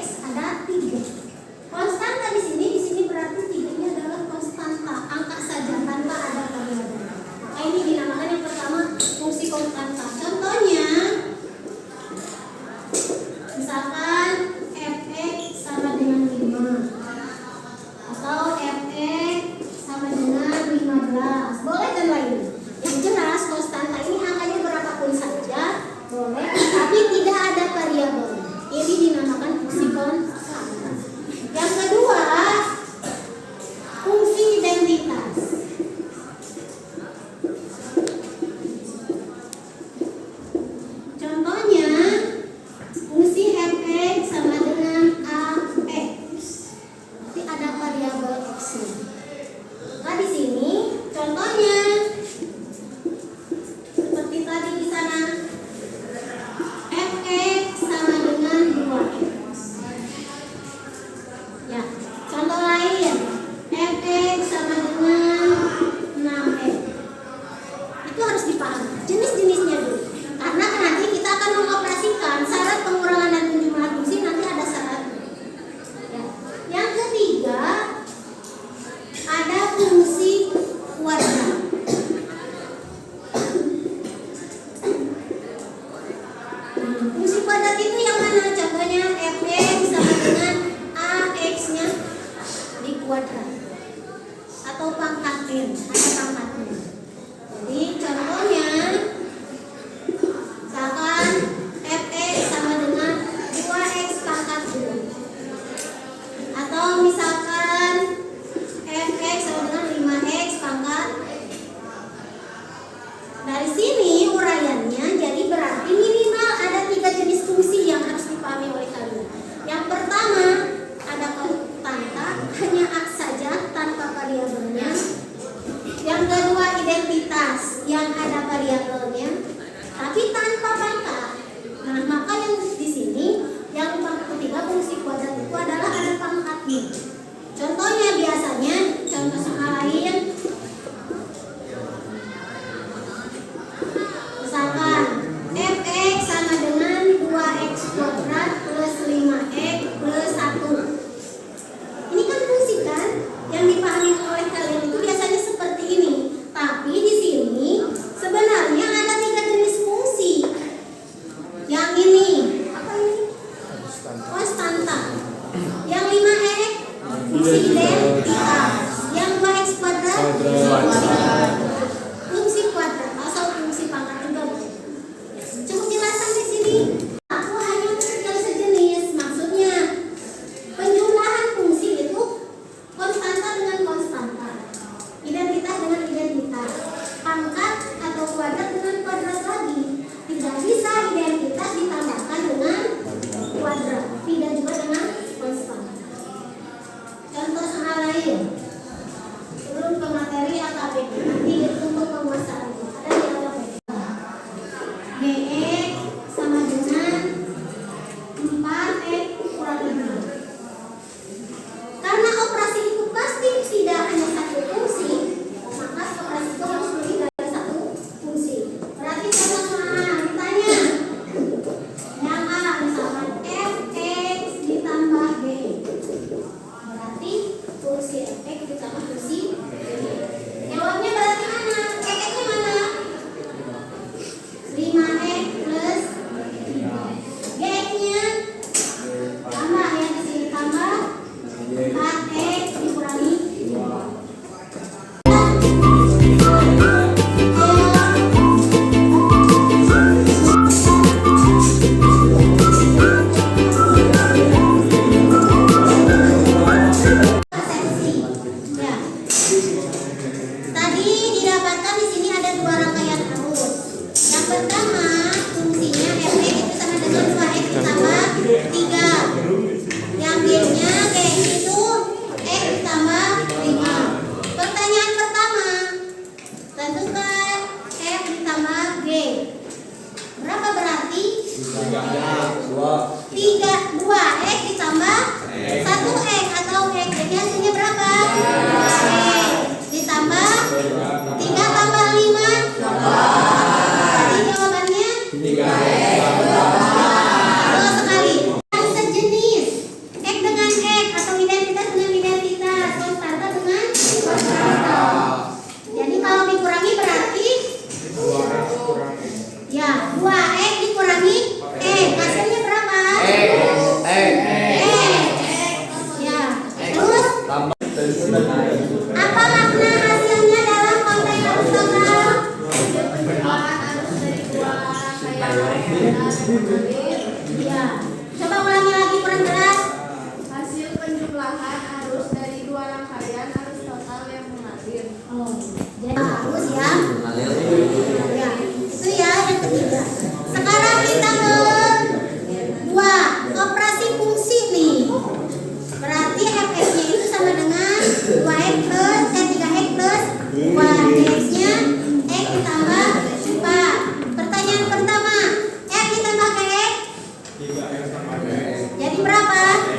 X ada 3. Konstanta di sini berarti 3 ini adalah konstanta, angka saja tanpa ada variabel. Maka ini dinamakan yang pertama fungsi konstanta. Contohnya, misalkan fx sama dengan 5 atau fx sama dengan 15, boleh dan lain. Yang jelas konstanta ini angkanya berapapun saja boleh, tapi tidak ada variabel. Ini dinamakan fungsi konstanta. Yang kedua, fungsi identitas. Contohnya, fungsi fx sama dengan ax. Nanti ada variabel x-nya. Nah, di sini contohnya seperti tadi di sana, fx sama dengan 2x. Ya, contoh lain, fx sama dengan 6x. Itu harus dipahami jenis-jenisnya dulu. Karena nanti kita akan mengoperasikan syarat pengurangan dan penjumlahan fungsi, nanti ada syaratnya. Ya. Yang ketiga, ada fungsi kuadrat. Fungsi kuadrat itu yang mana? Contohnya fx sama dengan ax-nya di kuadrat atau pangkat n, ada pangkatnya. Jadi contohnya, misalkan fx sama dengan 2x pangkat 2, atau misalkan fx sama dengan 5x pangkat. Dari sini uraiannya jadi berarti minimal ada 3 jenis fungsi yang harus dipahami oleh kalian. Yang pertama, ada konstanta, hanya X saja tanpa variabelnya. Yang kedua, identitas yang ada variabelnya tapi tanpa pangkat. Nah, maka yang di sini yang ketiga fungsi kuadrat itu adalah ada pangkatnya. Contohnya biasanya, contoh soal lain, misalkan fx sama dengan 2x kuadrat plus 5x plus 1. Ini kan fungsi kan yang dipahami oleh kalian itu biasanya seperti ini. Tapi di sini sebenarnya ada 3 jenis fungsi. Yang ini apa ini? Konstanta. Yang 5x fungsi identitas. Yang 2x kuadrat fungsi kuadrat atau fungsi pangkat juga. Cukup jelas sampai sini. Aku hanya yang sejenis. Maksudnya penjumlahan fungsi itu konstanta dengan konstanta, identitas dengan identitas, pangkat atau kuadrat dengan kuadrat lagi. Tidak bisa identitas ditambahkan dengan kuadrat, tidak juga dengan konstanta. Contoh soal lain sebelum ke materi AKBP.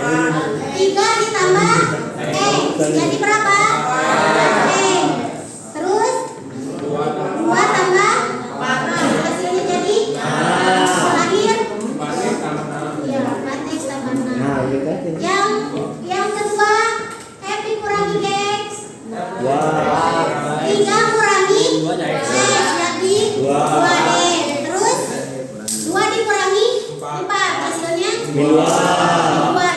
3 ditambah jadi berapa? Terus 2 tambah hasilnya jadi lahir ya 4x tambah 6. Yang kedua F dikurangi X. 3 kurangi X jadi 2X. Terus 2 dikurangi 4 hasilnya 2.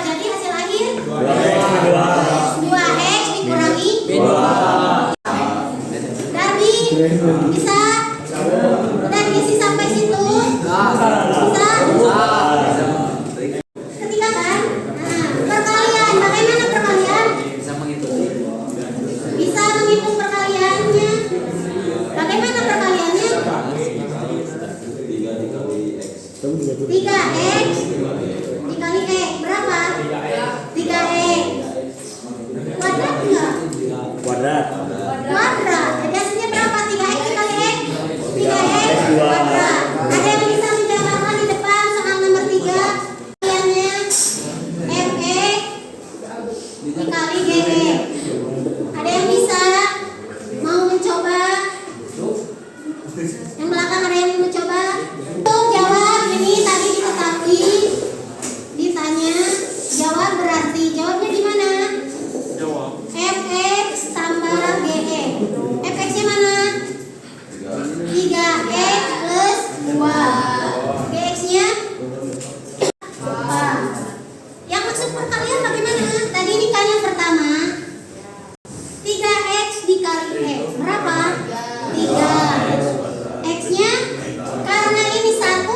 Jadi hasil akhir 2X dikurangi 2. Dari bisa udah diisi sampai situ bisa ketika kan perkalian bagaimana perkalian bisa menghitung perkaliannya. Bagaimana perkaliannya? 3x dikali x berapa? 3x kuadrat enggak? Kuadrat. Jadi hasilnya berapa? 3x dikali x 3x kuadrat. Ada yang bisa menjawabkan di depan soal nomor 3? Perkaliannya fx dikali gx. Ada yang bisa mau mencoba? Yang belakang ada yang mau mencoba? Jawab ini tadi diketahui ditanya jawab berarti jawabnya gimana? fx tambah gx. Fx nya mana? 3x plus 2. Gx nya 2. Yang maksud perkalian bagaimana? Tadi ini kan yang pertama 3x dikali x berapa? 3. X nya karena ini 1,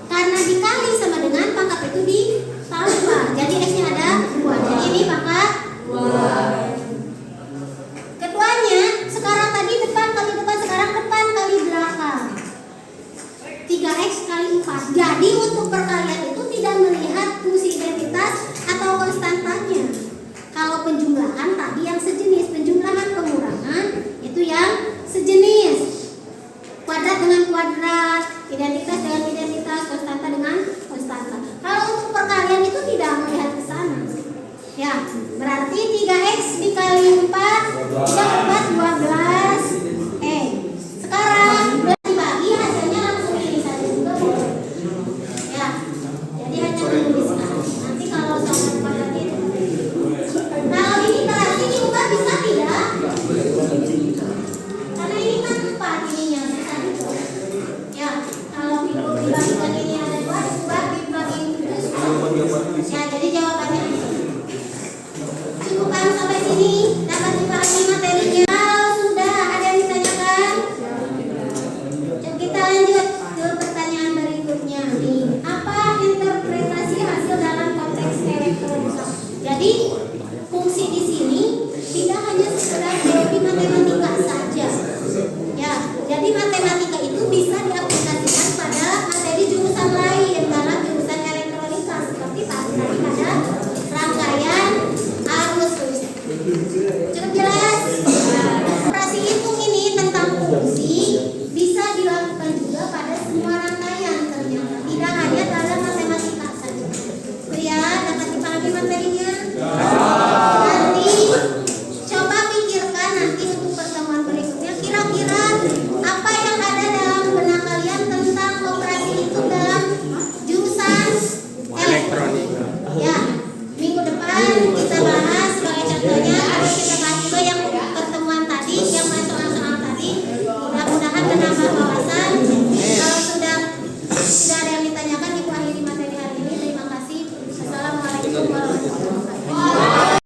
karena dikali sama dengan pangkat itu ditambah. Jadi x nya ada 2. Jadi ini pangkat 2. Keduanya sekarang tadi depan kali depan, sekarang depan kali belakang. 3x kali 4. Jadi untuk perkalian itu tidak melihat fungsi identitas atau konstantanya. Kalau penjumlahan tadi yang sejenis, penjumlahan pengurangan itu yang sejenis. Kuadrat dengan kuadrat, identitas dengan identitas, konstanta dengan konstanta. Kalau untuk perkalian itu tidak melihat ke sana. Ya, berarti 3x dikali 4 dapat 12. Sekarang dibagi hasilnya langsung ini saja juga boleh. Ya, jadi hanya menuliskan. Nanti kalau soal kuadrat itu. Kalau ini berarti diubah bisa tidak? Karena ini kan 4 ininya bisa juga. Ya, kalau dibagikan ini ada 2, diubah dibagi. Ya, jadi jawabannya cukupkan sampai sini. Dapat dipahami materinya. Kalau sudah ada yang ditanyakan, kita lanjut ke pertanyaan berikutnya. Apa interpretasi hasil dalam konteks elektronika? Jadi fungsi di sini tidak hanya sekedar teori matematika saja. Ya, jadi matematika itu bisa diaplikasikan pada materi jurusan lain dalam jurusan elektronika seperti tadi ada rangkaian arus listrik.